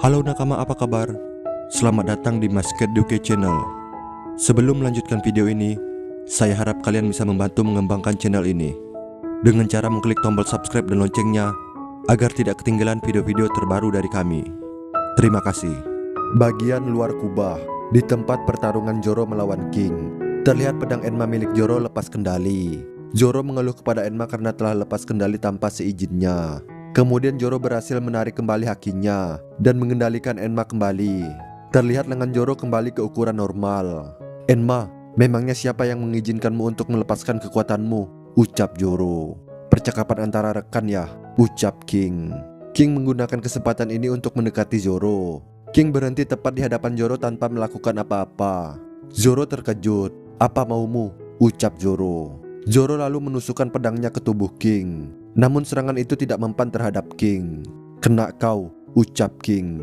Halo nakama, apa kabar? Selamat datang di Masket Duke Channel. Sebelum melanjutkan video ini, saya harap kalian bisa membantu mengembangkan channel ini dengan cara mengklik tombol subscribe dan loncengnya agar tidak ketinggalan video-video terbaru dari kami. Terima kasih. Bagian luar kubah, di tempat pertarungan Zoro melawan King, terlihat pedang Enma milik Zoro lepas kendali. Zoro mengeluh kepada Enma karena telah lepas kendali tanpa seizinnya. Kemudian Zoro berhasil menarik kembali hakinya dan mengendalikan Enma kembali. Terlihat lengan Zoro kembali ke ukuran normal. "Enma, memangnya siapa yang mengizinkanmu untuk melepaskan kekuatanmu?" ucap Zoro. "Percakapan antara rekan ya," ucap King. King menggunakan kesempatan ini untuk mendekati Zoro. King berhenti tepat di hadapan Zoro tanpa melakukan apa-apa. Zoro terkejut. "Apa maumu?" ucap Zoro. Zoro lalu menusukkan pedangnya ke tubuh King. Namun serangan itu tidak mempan terhadap King. "Kena kau," ucap King.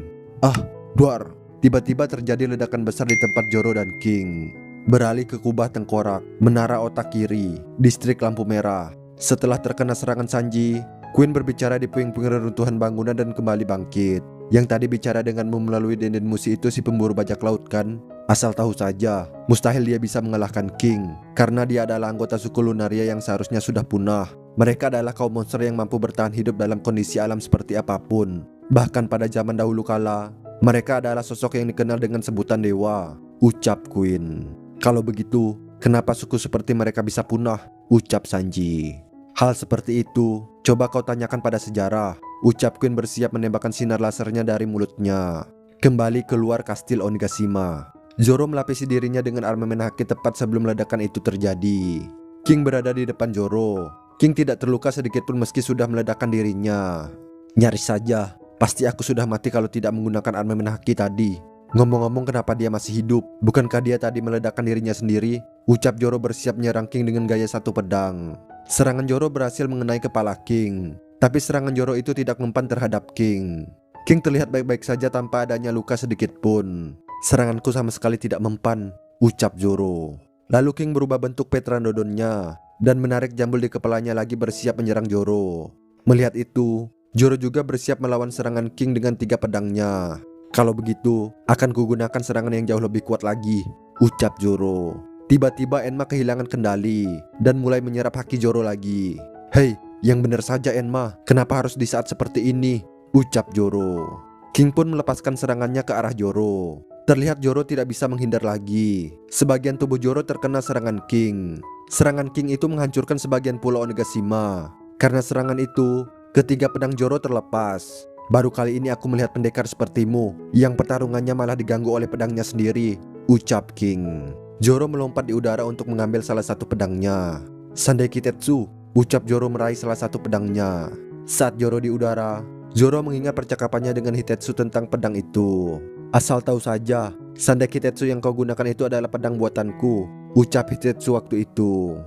Duar! Tiba-tiba terjadi ledakan besar di tempat Zoro dan King. Beralih ke kubah tengkorak, menara otak kiri, distrik lampu merah. Setelah terkena serangan Sanji, Queen berbicara di puing-puing reruntuhan bangunan dan kembali bangkit. "Yang tadi bicara denganmu melalui denden musi itu si pemburu bajak laut kan? Asal tahu saja, mustahil dia bisa mengalahkan King, karena dia adalah anggota suku Lunaria yang seharusnya sudah punah. Mereka adalah kaum monster yang mampu bertahan hidup dalam kondisi alam seperti apapun. Bahkan pada zaman dahulu kala, mereka adalah sosok yang dikenal dengan sebutan dewa," ucap Queen. "Kalau begitu, kenapa suku seperti mereka bisa punah?" ucap Sanji. "Hal seperti itu, coba kau tanyakan pada sejarah," ucap Queen bersiap menembakkan sinar lasernya dari mulutnya. Kembali keluar kastil Onigashima, Zoro melapisi dirinya dengan armamen haki tepat sebelum ledakan itu terjadi. King berada di depan Zoro. King tidak terluka sedikit pun meski sudah meledakkan dirinya. "Nyaris saja, pasti aku sudah mati kalau tidak menggunakan armamen haki tadi. Ngomong-ngomong, kenapa dia masih hidup? Bukankah dia tadi meledakkan dirinya sendiri?" ucap Zoro bersiap menyerang King dengan gaya satu pedang. Serangan Zoro berhasil mengenai kepala King, tapi serangan Zoro itu tidak mempan terhadap King. King terlihat baik-baik saja tanpa adanya luka sedikit pun. "Seranganku sama sekali tidak mempan," ucap Zoro. Lalu King berubah bentuk Petranodonnya dan menarik jambul di kepalanya lagi bersiap menyerang Zoro. Melihat itu, Zoro juga bersiap melawan serangan King dengan 3 pedangnya. "Kalau begitu, akan kugunakan serangan yang jauh lebih kuat lagi," ucap Zoro. Tiba-tiba Enma kehilangan kendali dan mulai menyerap haki Zoro lagi. "Hei, yang benar saja Enma, kenapa harus di saat seperti ini?" ucap Zoro. King pun melepaskan serangannya ke arah Zoro. Terlihat Zoro tidak bisa menghindar lagi. Sebagian tubuh Zoro terkena serangan King. Serangan King itu menghancurkan sebagian pulau Onigashima. Karena serangan itu, ketiga pedang Zoro terlepas. "Baru kali ini aku melihat pendekar sepertimu yang pertarungannya malah diganggu oleh pedangnya sendiri," ucap King. Zoro melompat di udara untuk mengambil salah satu pedangnya. "Sandai Kitetsu," ucap Zoro meraih salah satu pedangnya. Saat Zoro di udara, Zoro mengingat percakapannya dengan Hitetsu tentang pedang itu. "Asal tahu saja, Sandai Kitetsu yang kau gunakan itu adalah pedang buatanku," ucap Hitetsu waktu itu.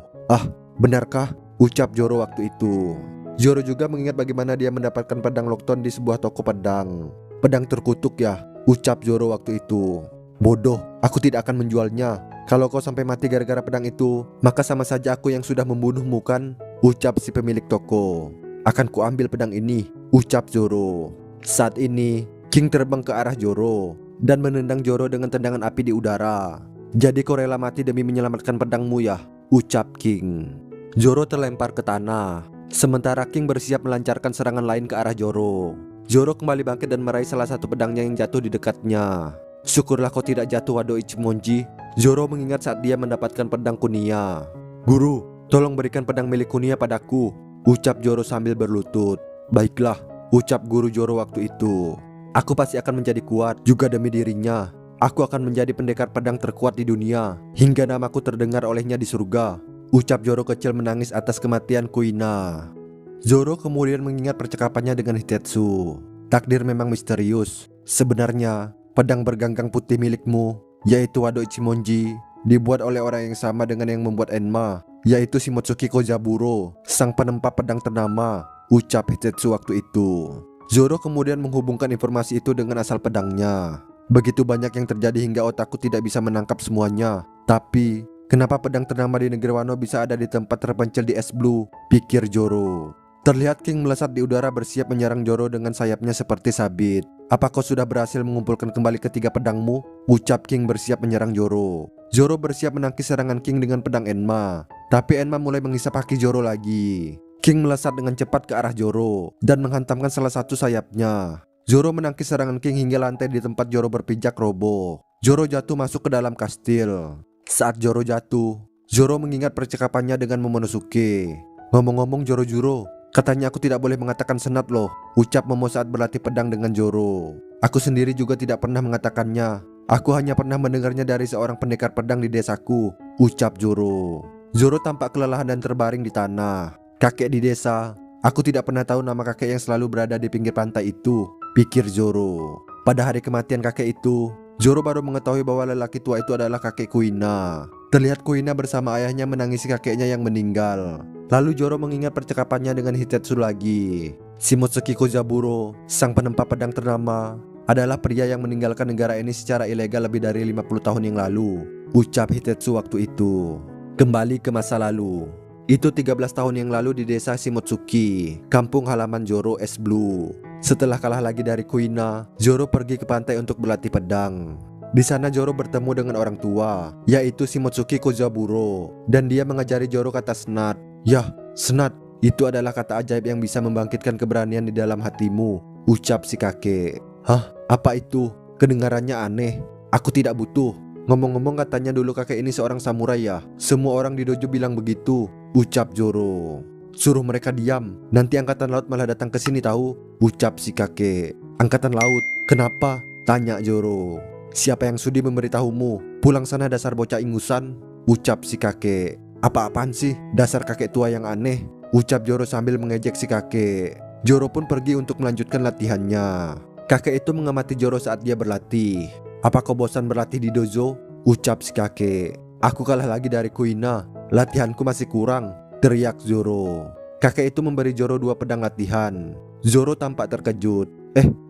Benarkah?" ucap Zoro waktu itu. Zoro juga mengingat bagaimana dia mendapatkan pedang Lockton di sebuah toko pedang. "Pedang terkutuk ya?" ucap Zoro waktu itu. "Bodoh, aku tidak akan menjualnya. Kalau kau sampai mati gara-gara pedang itu, maka sama saja aku yang sudah membunuhmu kan?" ucap si pemilik toko. "Akan kuambil pedang ini," ucap Zoro. Saat ini, King terbang ke arah Zoro dan menendang Zoro dengan tendangan api di udara. "Jadi kau rela mati demi menyelamatkan pedangmu ya?" ucap King. Zoro terlempar ke tanah, sementara King bersiap melancarkan serangan lain ke arah Zoro. Zoro kembali bangkit dan meraih salah satu pedangnya yang jatuh di dekatnya. "Syukurlah kau tidak jatuh, Wado Ichimonji," Zoro mengingat saat dia mendapatkan pedang Kunia. "Guru, tolong berikan pedang milik Kunia padaku," ucap Zoro sambil berlutut. "Baiklah," ucap guru Zoro waktu itu. "Aku pasti akan menjadi kuat juga demi dirinya. Aku akan menjadi pendekar pedang terkuat di dunia hingga namaku terdengar olehnya di surga," ucap Zoro kecil menangis atas kematian Kuina. Zoro kemudian mengingat percakapannya dengan Hitetsu. "Takdir memang misterius. Sebenarnya, pedang berganggang putih milikmu, yaitu Wado Ichimonji, dibuat oleh orang yang sama dengan yang membuat Enma, yaitu Shimotsuki Kozaburo, sang penempa pedang ternama," ucap Hitetsu waktu itu. Zoro kemudian menghubungkan informasi itu dengan asal pedangnya. "Begitu banyak yang terjadi hingga otakku tidak bisa menangkap semuanya. Tapi, kenapa pedang ternama di negeri Wano bisa ada di tempat terpencil di es blue?" pikir Zoro. Terlihat King melesat di udara bersiap menyerang Zoro dengan sayapnya seperti sabit. "Apa kau sudah berhasil mengumpulkan kembali ketiga pedangmu?" ucap King bersiap menyerang Zoro. Zoro bersiap menangkis serangan King dengan pedang Enma. Tapi Enma mulai menghisap kaki Zoro lagi. King melesat dengan cepat ke arah Zoro dan menghantamkan salah satu sayapnya. Zoro menangkis serangan King hingga lantai di tempat Zoro berpijak roboh. Zoro jatuh masuk ke dalam kastil. Saat Zoro jatuh, Zoro mengingat percakapannya dengan Momonosuke. "Ngomong-ngomong Zoro, katanya aku tidak boleh mengatakan senat loh," ucap Momo saat berlatih pedang dengan Zoro. "Aku sendiri juga tidak pernah mengatakannya. Aku hanya pernah mendengarnya dari seorang pendekar pedang di desaku," ucap Zoro. Zoro tampak kelelahan dan terbaring di tanah. "Kakek di desa, aku tidak pernah tahu nama kakek yang selalu berada di pinggir pantai itu," pikir Zoro. Pada hari kematian kakek itu, Zoro baru mengetahui bahwa lelaki tua itu adalah kakek Kuina. Terlihat Kuina bersama ayahnya menangisi kakeknya yang meninggal. Lalu Zoro mengingat percakapannya dengan Hitetsu lagi. Shimotsuki Kozaburo, sang penempa pedang ternama, adalah pria yang meninggalkan negara ini secara ilegal lebih dari 50 tahun yang lalu, ucap Hitetsu waktu itu. Kembali ke masa lalu. Itu 13 tahun yang lalu di desa Shimotsuki, kampung halaman Zoro S Blue. Setelah kalah lagi dari Kuina, Zoro pergi ke pantai untuk berlatih pedang. Di sana Zoro bertemu dengan orang tua, yaitu Shimotsuki Kozaburo, dan dia mengajari Zoro kata senat. "Yah, senat, itu adalah kata ajaib yang bisa membangkitkan keberanian di dalam hatimu," ucap si kakek. "Hah, apa itu? Kedengarannya aneh. Aku tidak butuh. Ngomong-ngomong katanya dulu kakek ini seorang samurai ya? Semua orang di dojo bilang begitu," ucap Zoro. "Suruh mereka diam, nanti angkatan laut malah datang ke sini tahu," ucap si kakek. "Angkatan laut? Kenapa?" tanya Zoro. "Siapa yang sudi memberitahumu? Pulang sana dasar bocah ingusan," ucap si kakek. "Apa-apaan sih? Dasar kakek tua yang aneh," ucap Zoro sambil mengejek si kakek. Zoro pun pergi untuk melanjutkan latihannya. Kakek itu mengamati Zoro saat dia berlatih. "Apa kau bosan berlatih di dojo?" ucap si kakek. "Aku kalah lagi dari Kuina. Latihanku masih kurang," teriak Zoro. Kakek itu memberi Zoro 2 pedang latihan. Zoro tampak terkejut.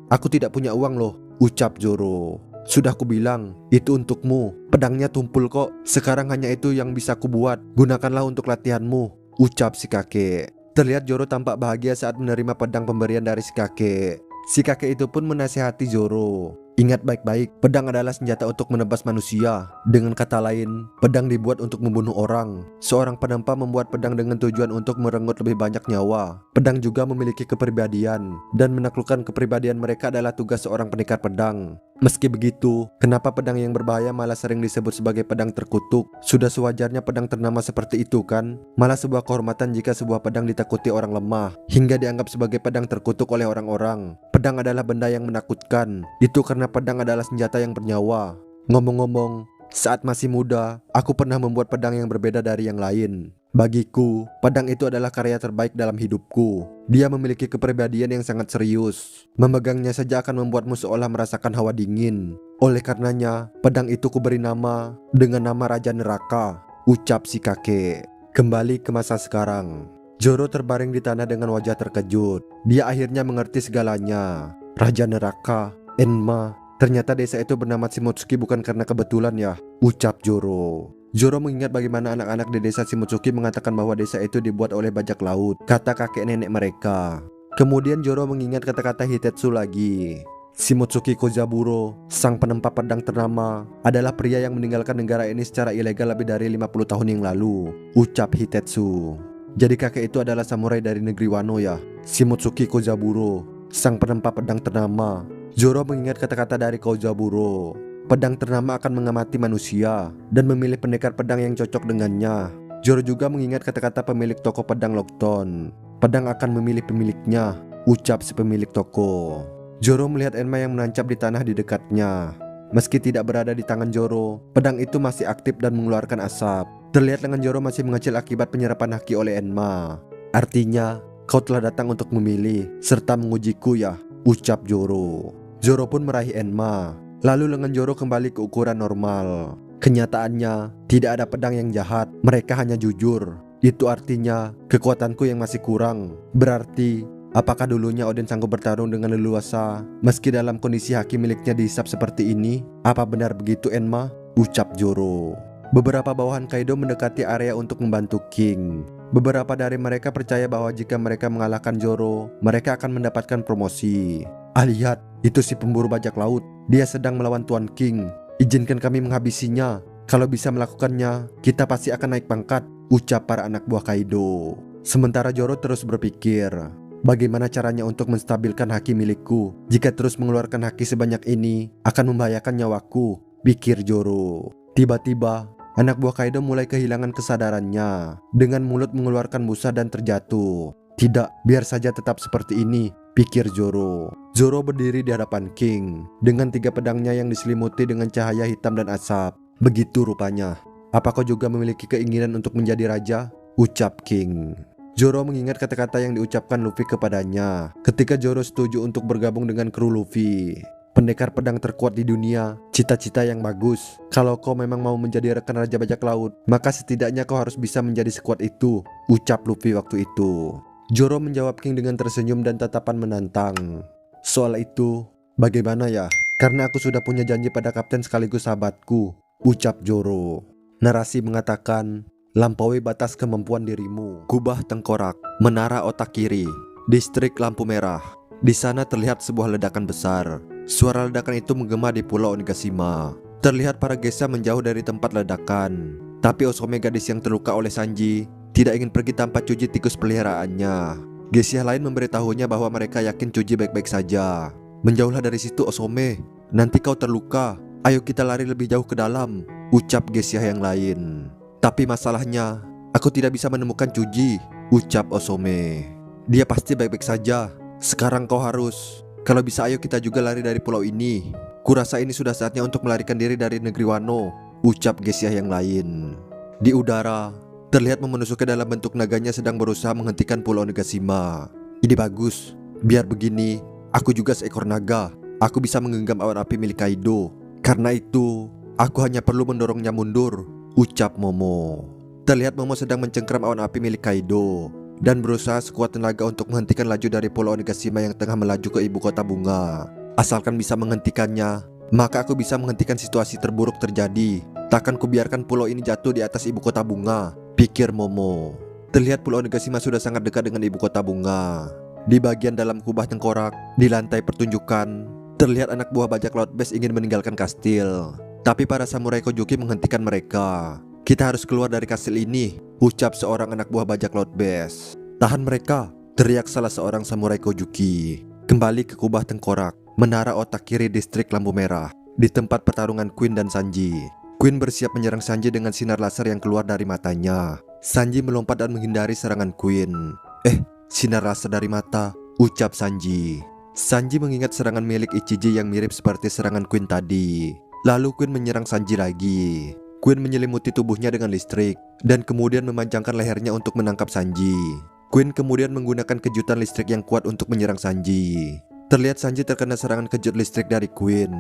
Aku tidak punya uang loh," ucap Zoro. "Sudah kubilang, itu untukmu. Pedangnya tumpul kok. Sekarang hanya itu yang bisa kubuat. Gunakanlah untuk latihanmu," ucap si kakek. Terlihat Zoro tampak bahagia saat menerima pedang pemberian dari si kakek. Si kakek itu pun menasihati Zoro. "Ingat baik-baik, pedang adalah senjata untuk menebas manusia. Dengan kata lain, pedang dibuat untuk membunuh orang. Seorang penempa membuat pedang dengan tujuan untuk merenggut lebih banyak nyawa. Pedang juga memiliki kepribadian, dan menaklukkan kepribadian mereka adalah tugas seorang pendekar pedang. Meski begitu, kenapa pedang yang berbahaya malah sering disebut sebagai pedang terkutuk? Sudah sewajarnya pedang ternama seperti itu kan? Malah sebuah kehormatan jika sebuah pedang ditakuti orang lemah, hingga dianggap sebagai pedang terkutuk oleh orang-orang. Pedang adalah benda yang menakutkan. Itu karena pedang adalah senjata yang bernyawa. Ngomong-ngomong, saat masih muda, aku pernah membuat pedang yang berbeda dari yang lain. Bagiku, pedang itu adalah karya terbaik dalam hidupku. Dia memiliki kepribadian yang sangat serius. Memegangnya saja akan membuatmu seolah merasakan hawa dingin. Oleh karenanya, pedang itu kuberi nama dengan nama Raja Neraka," ucap si kakek. Kembali ke masa sekarang. Zoro terbaring di tanah dengan wajah terkejut. Dia akhirnya mengerti segalanya. Raja Neraka, Enma. Ternyata desa itu bernama Shimotsuki bukan karena kebetulan ya, ucap Zoro. Zoro mengingat bagaimana anak-anak di desa Shimotsuki mengatakan bahwa desa itu dibuat oleh bajak laut, kata kakek nenek mereka. Kemudian Zoro mengingat kata-kata Hitetsu lagi. Shimotsuki Kozaburo, sang penempa pedang ternama, adalah pria yang meninggalkan negara ini secara ilegal lebih dari 50 tahun yang lalu, ucap Hitetsu. Jadi kakek itu adalah samurai dari negeri Wano ya? Shimotsuki Kozaburo, sang penempa pedang ternama. Zoro mengingat kata-kata dari Kozaburo. Pedang ternama akan mengamati manusia dan memilih pendekar pedang yang cocok dengannya. Zoro juga mengingat kata-kata pemilik toko pedang Lockton. Pedang akan memilih pemiliknya, ucap si pemilik toko. Zoro melihat Enma yang menancap di tanah di dekatnya. Meski tidak berada di tangan Zoro, pedang itu masih aktif dan mengeluarkan asap. Terlihat lengan Zoro masih mengecil akibat penyerapan haki oleh Enma. "Artinya, kau telah datang untuk memilih serta mengujiku ya," ucap Zoro. Zoro pun meraih Enma. Lalu lengan Zoro kembali ke ukuran normal. Kenyataannya, tidak ada pedang yang jahat, mereka hanya jujur. Itu artinya, kekuatanku yang masih kurang. Berarti, apakah dulunya Oden sanggup bertarung dengan leluasa, meski dalam kondisi haki miliknya dihisap seperti ini? Apa benar begitu Enma? Ucap Zoro. Beberapa bawahan Kaido mendekati area untuk membantu King. Beberapa dari mereka percaya bahwa jika mereka mengalahkan Zoro, mereka akan mendapatkan promosi. Lihat, itu si pemburu bajak laut. Dia sedang melawan Tuan King. Izinkan kami menghabisinya. Kalau bisa melakukannya, kita pasti akan naik pangkat, ucap para anak buah Kaido. Sementara Zoro terus berpikir, bagaimana caranya untuk menstabilkan haki milikku? Jika terus mengeluarkan haki sebanyak ini, akan membahayakan nyawaku, pikir Zoro. Tiba-tiba, anak buah Kaido mulai kehilangan kesadarannya. Dengan mulut mengeluarkan busa dan terjatuh. Tidak, biar saja tetap seperti ini, pikir Zoro. Zoro berdiri di hadapan King dengan 3 pedangnya yang diselimuti dengan cahaya hitam dan asap. Begitu rupanya. Apa kau juga memiliki keinginan untuk menjadi raja? Ucap King. Zoro mengingat kata-kata yang diucapkan Luffy kepadanya ketika Zoro setuju untuk bergabung dengan kru Luffy. Pendekar pedang terkuat di dunia, cita-cita yang bagus. Kalau kau memang mau menjadi rekan Raja Bajak Laut, maka setidaknya kau harus bisa menjadi sekuat itu, ucap Luffy waktu itu. Zoro menjawab King dengan tersenyum dan tatapan menantang. Soal itu, bagaimana ya? Karena aku sudah punya janji pada kapten sekaligus sahabatku, ucap Zoro. Narasi mengatakan, lampaui batas kemampuan dirimu. Kubah tengkorak, menara otak kiri, distrik lampu merah. Di sana terlihat sebuah ledakan besar. Suara ledakan itu menggema di pulau Onigashima. Terlihat para geisha menjauh dari tempat ledakan. Tapi Osome, gadis yang terluka oleh Sanji, tidak ingin pergi tanpa Chuji tikus peliharaannya. Geisha lain memberitahunya bahwa mereka yakin Chuji baik-baik saja. Menjauhlah dari situ, Osome. Nanti kau terluka. Ayo kita lari lebih jauh ke dalam, ucap geisha yang lain. Tapi masalahnya, aku tidak bisa menemukan Chuji, ucap Osome. Dia pasti baik-baik saja. Sekarang kau harus. Kalau bisa ayo kita juga lari dari pulau ini. Kurasa ini sudah saatnya untuk melarikan diri dari negeri Wano, ucap geisha yang lain. Di udara, terlihat Momonosuke dalam bentuk naganya sedang berusaha menghentikan pulau Onigashima. Ini bagus. Biar begini, aku juga seekor naga. Aku bisa menggenggam awan api milik Kaido. Karena itu, aku hanya perlu mendorongnya mundur, ucap Momo. Terlihat Momo sedang mencengkram awan api milik Kaido dan berusaha sekuat tenaga untuk menghentikan laju dari pulau Onigashima yang tengah melaju ke ibu kota bunga. Asalkan bisa menghentikannya, maka aku bisa menghentikan situasi terburuk terjadi. Takkan kubiarkan pulau ini jatuh di atas ibu kota bunga, pikir Momo. Terlihat pulau Onigashima sudah sangat dekat dengan ibu kota bunga. Di bagian dalam kubah tengkorak, di lantai pertunjukan, terlihat anak buah bajak laut Best ingin meninggalkan kastil. Tapi para samurai Kojuki menghentikan mereka. Kita harus keluar dari kastil ini, ucap seorang anak buah bajak laut Best. Tahan mereka, teriak salah seorang samurai Kojuki. Kembali ke kubah tengkorak, menara otak kiri distrik lampu merah, di tempat pertarungan Queen dan Sanji. Queen bersiap menyerang Sanji dengan sinar laser yang keluar dari matanya. Sanji melompat dan menghindari serangan Queen. Sinar laser dari mata, ucap Sanji. Sanji mengingat serangan milik Ichiji yang mirip seperti serangan Queen tadi. Lalu Queen menyerang Sanji lagi. Queen menyelimuti tubuhnya dengan listrik dan kemudian memanjangkan lehernya untuk menangkap Sanji. Queen kemudian menggunakan kejutan listrik yang kuat untuk menyerang Sanji. Terlihat Sanji terkena serangan kejut listrik dari Queen.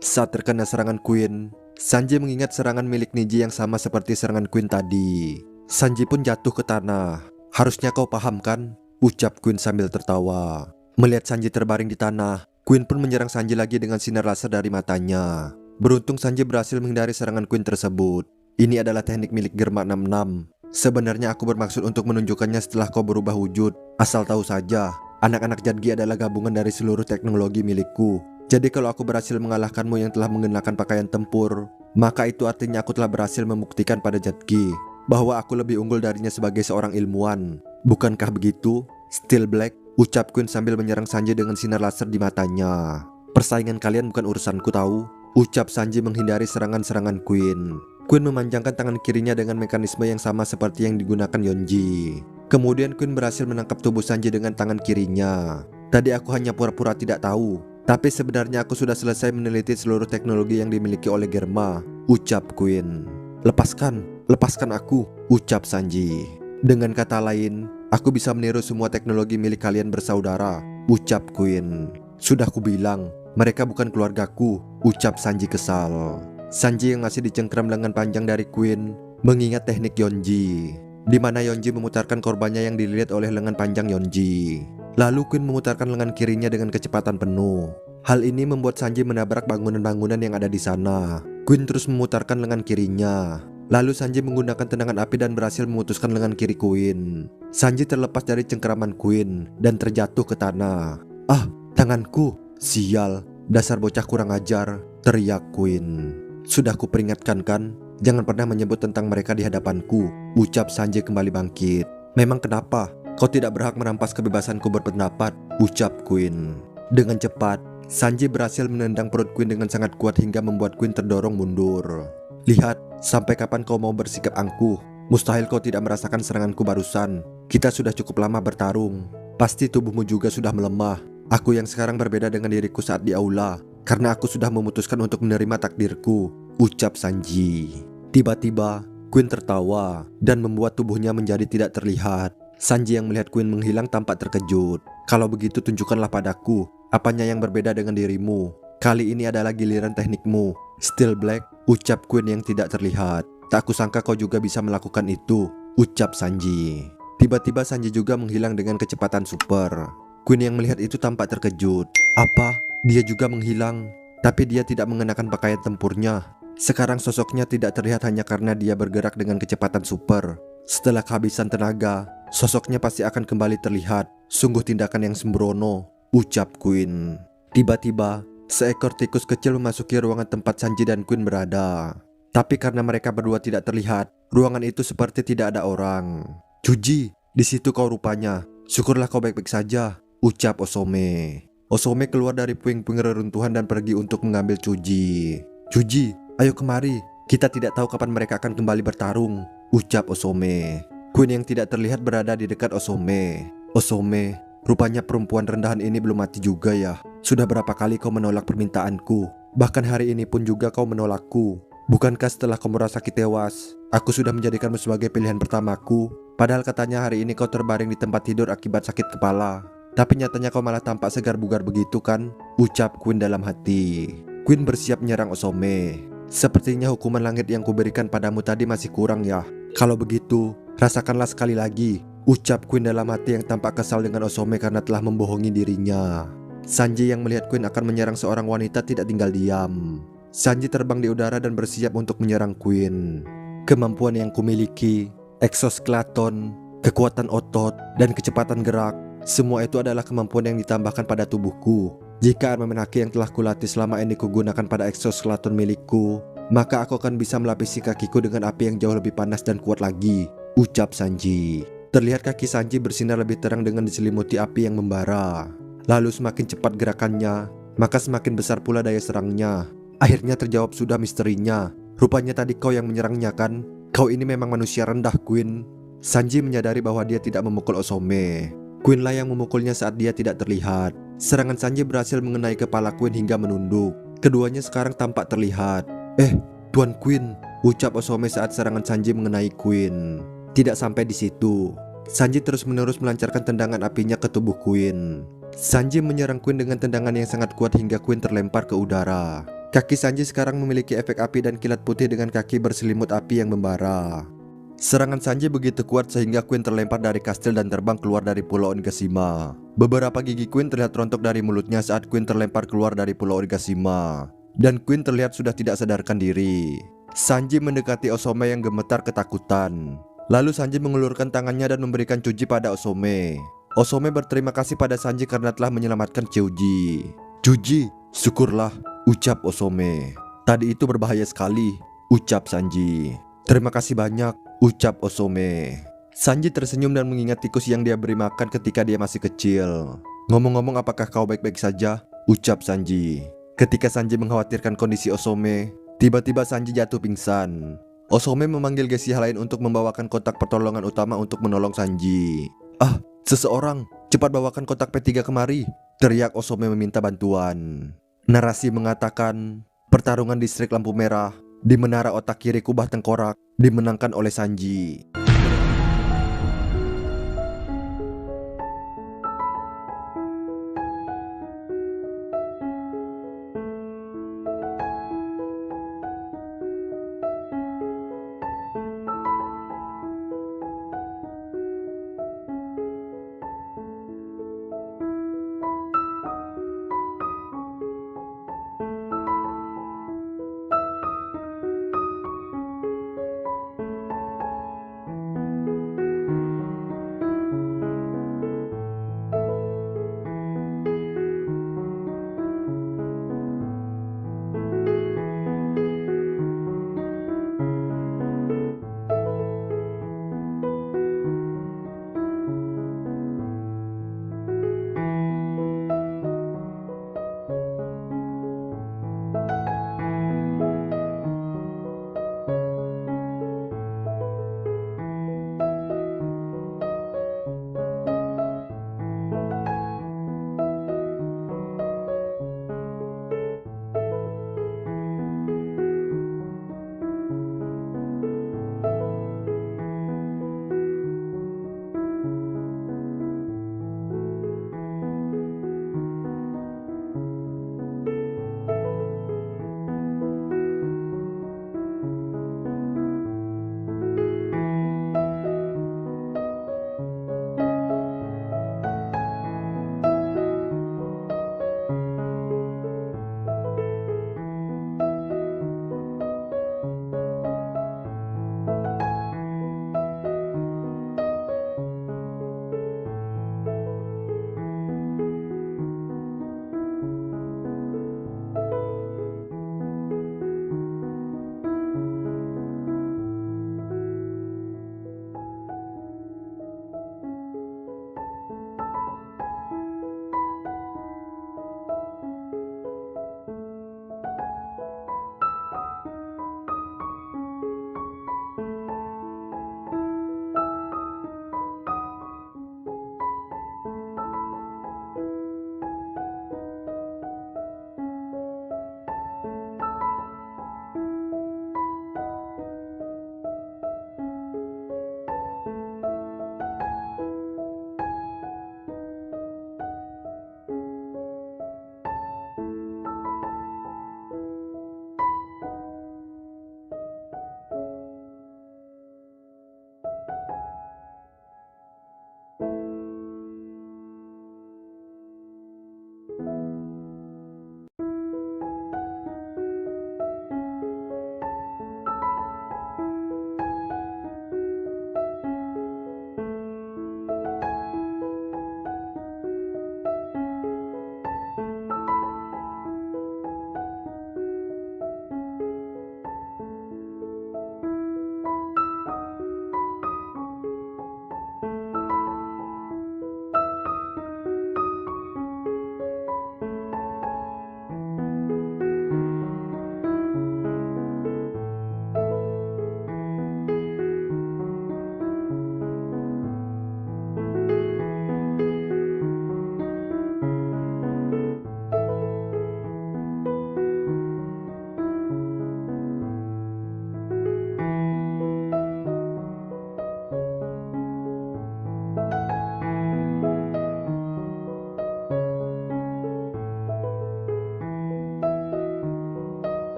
Saat terkena serangan Queen, Sanji mengingat serangan milik Niji yang sama seperti serangan Queen tadi. Sanji pun jatuh ke tanah. Harusnya kau paham kan? Ucap Queen sambil tertawa. Melihat Sanji terbaring di tanah, Queen pun menyerang Sanji lagi dengan sinar laser dari matanya. Beruntung Sanji berhasil menghindari serangan Queen tersebut. Ini adalah teknik milik Germa 66. Sebenarnya aku bermaksud untuk menunjukkannya setelah kau berubah wujud. Asal tahu saja, anak-anak Jadgi adalah gabungan dari seluruh teknologi milikku. Jadi kalau aku berhasil mengalahkanmu yang telah mengenakan pakaian tempur, maka itu artinya aku telah berhasil membuktikan pada Jadgi bahwa aku lebih unggul darinya sebagai seorang ilmuwan. Bukankah begitu? Still Black, ucap Queen sambil menyerang Sanji dengan sinar laser di matanya. Persaingan kalian bukan urusanku tahu, ucap Sanji menghindari serangan-serangan Queen. Queen memanjangkan tangan kirinya dengan mekanisme yang sama seperti yang digunakan Yonji. Kemudian Queen berhasil menangkap tubuh Sanji dengan tangan kirinya. Tadi aku hanya pura-pura tidak tahu, tapi sebenarnya aku sudah selesai meneliti seluruh teknologi yang dimiliki oleh Germa, ucap Queen. Lepaskan aku, ucap Sanji. Dengan kata lain, aku bisa meniru semua teknologi milik kalian bersaudara, ucap Queen. Sudah kubilang, mereka bukan keluargaku, ucap Sanji kesal. Sanji yang masih dicengkram lengan panjang dari Queen mengingat teknik Yonji, di mana Yonji memutarkan korbannya yang dililit oleh lengan panjang Yonji. Lalu Queen memutarkan lengan kirinya dengan kecepatan penuh. Hal ini membuat Sanji menabrak bangunan-bangunan yang ada di sana. Queen terus memutarkan lengan kirinya. Lalu Sanji menggunakan tendangan api dan berhasil memutuskan lengan kiri Queen. Sanji terlepas dari cengkeraman Queen dan terjatuh ke tanah. "Ah, tanganku! Sial, dasar bocah kurang ajar!" teriak Queen. "Sudah kuperingatkan kan? Jangan pernah menyebut tentang mereka di hadapanku," ucap Sanji kembali bangkit. "Memang kenapa? Kau tidak berhak merampas kebebasanku berpendapat," ucap Queen. Dengan cepat, Sanji berhasil menendang perut Queen dengan sangat kuat hingga membuat Queen terdorong mundur. "Lihat, sampai kapan kau mau bersikap angkuh? Mustahil kau tidak merasakan seranganku barusan. Kita sudah cukup lama bertarung. Pasti tubuhmu juga sudah melemah. Aku yang sekarang berbeda dengan diriku saat di aula, karena aku sudah memutuskan untuk menerima takdirku," ucap Sanji. Tiba-tiba, Queen tertawa dan membuat tubuhnya menjadi tidak terlihat. Sanji yang melihat Queen menghilang tampak terkejut. "Kalau begitu tunjukkanlah padaku, apanya yang berbeda dengan dirimu. Kali ini adalah giliran teknikmu. Still Black," ucap Queen yang tidak terlihat. "Tak kusangka kau juga bisa melakukan itu," ucap Sanji. Tiba-tiba Sanji juga menghilang dengan kecepatan super. Queen yang melihat itu tampak terkejut. Apa? Dia juga menghilang? Tapi dia tidak mengenakan pakaian tempurnya. Sekarang sosoknya tidak terlihat hanya karena dia bergerak dengan kecepatan super. Setelah kehabisan tenaga, sosoknya pasti akan kembali terlihat. Sungguh tindakan yang sembrono, ucap Queen. Tiba-tiba, seekor tikus kecil memasuki ruangan tempat Sanji dan Queen berada. Tapi karena mereka berdua tidak terlihat, ruangan itu seperti tidak ada orang. "Chuji, di situ kau rupanya. Syukurlah kau baik-baik saja," ucap Osome. Osome keluar dari puing-puing reruntuhan dan pergi untuk mengambil Chuji. "Chuji, ayo kemari. Kita tidak tahu kapan mereka akan kembali bertarung," ucap Osome. Queen yang tidak terlihat berada di dekat Osome. "Osome, rupanya perempuan rendahan ini belum mati juga ya. Sudah berapa kali kau menolak permintaanku? Bahkan hari ini pun juga kau menolakku. Bukankah setelah kau merasaki tewas, aku sudah menjadikanmu sebagai pilihan pertamaku? Padahal katanya hari ini kau terbaring di tempat tidur akibat sakit kepala. Tapi nyatanya kau malah tampak segar bugar begitu kan?" ucap Queen dalam hati. Queen bersiap menyerang Osome. "Sepertinya hukuman langit yang kuberikan padamu tadi masih kurang ya. Kalau begitu, rasakanlah sekali lagi," ucap Queen dalam hati yang tampak kesal dengan Osome karena telah membohongi dirinya. Sanji yang melihat Queen akan menyerang seorang wanita tidak tinggal diam. Sanji terbang di udara dan bersiap untuk menyerang Queen. "Kemampuan yang kumiliki, exoskeleton, kekuatan otot, dan kecepatan gerak, semua itu adalah kemampuan yang ditambahkan pada tubuhku. Jika armamen haki yang telah kulatih selama ini kugunakan pada exoskeleton milikku, maka aku akan bisa melapisi kakiku dengan api yang jauh lebih panas dan kuat lagi," ucap Sanji. Terlihat kaki Sanji bersinar lebih terang dengan diselimuti api yang membara. Lalu semakin cepat gerakannya, maka semakin besar pula daya serangnya. Akhirnya terjawab sudah misterinya. "Rupanya tadi kau yang menyerangnya kan? Kau ini memang manusia rendah, Queen." Sanji menyadari bahwa dia tidak memukul Osome. Queen lah yang memukulnya saat dia tidak terlihat. Serangan Sanji berhasil mengenai kepala Queen hingga menunduk. Keduanya sekarang tampak terlihat. Tuan Queen," ucap Osome saat serangan Sanji mengenai Queen. Tidak sampai di situ. Sanji terus-menerus melancarkan tendangan apinya ke tubuh Queen. Sanji menyerang Queen dengan tendangan yang sangat kuat hingga Queen terlempar ke udara. Kaki Sanji sekarang memiliki efek api dan kilat putih dengan kaki berselimut api yang membara. Serangan Sanji begitu kuat sehingga Queen terlempar dari kastil dan terbang keluar dari Pulau Onigashima. Beberapa gigi Queen terlihat rontok dari mulutnya saat Queen terlempar keluar dari Pulau Onigashima. Dan Queen terlihat sudah tidak sadarkan diri. Sanji mendekati Osome yang gemetar ketakutan. Lalu Sanji mengulurkan tangannya dan memberikan Chuji pada Osome. Osome berterima kasih pada Sanji karena telah menyelamatkan Chuji. "Chuji, syukurlah," ucap Osome. "Tadi itu berbahaya sekali," ucap Sanji. "Terima kasih banyak," ucap Osome. Sanji tersenyum dan mengingat tikus yang dia beri makan ketika dia masih kecil. "Ngomong-ngomong, apakah kau baik-baik saja?" ucap Sanji. Ketika Sanji mengkhawatirkan kondisi Osome, tiba-tiba Sanji jatuh pingsan. Osome memanggil Geisha lain untuk membawakan kotak pertolongan utama untuk menolong Sanji. "Ah, seseorang, cepat bawakan kotak P3 kemari," teriak Osome meminta bantuan. Narasi mengatakan, pertarungan distrik lampu merah di menara otak kiri kubah tengkorak dimenangkan oleh Sanji.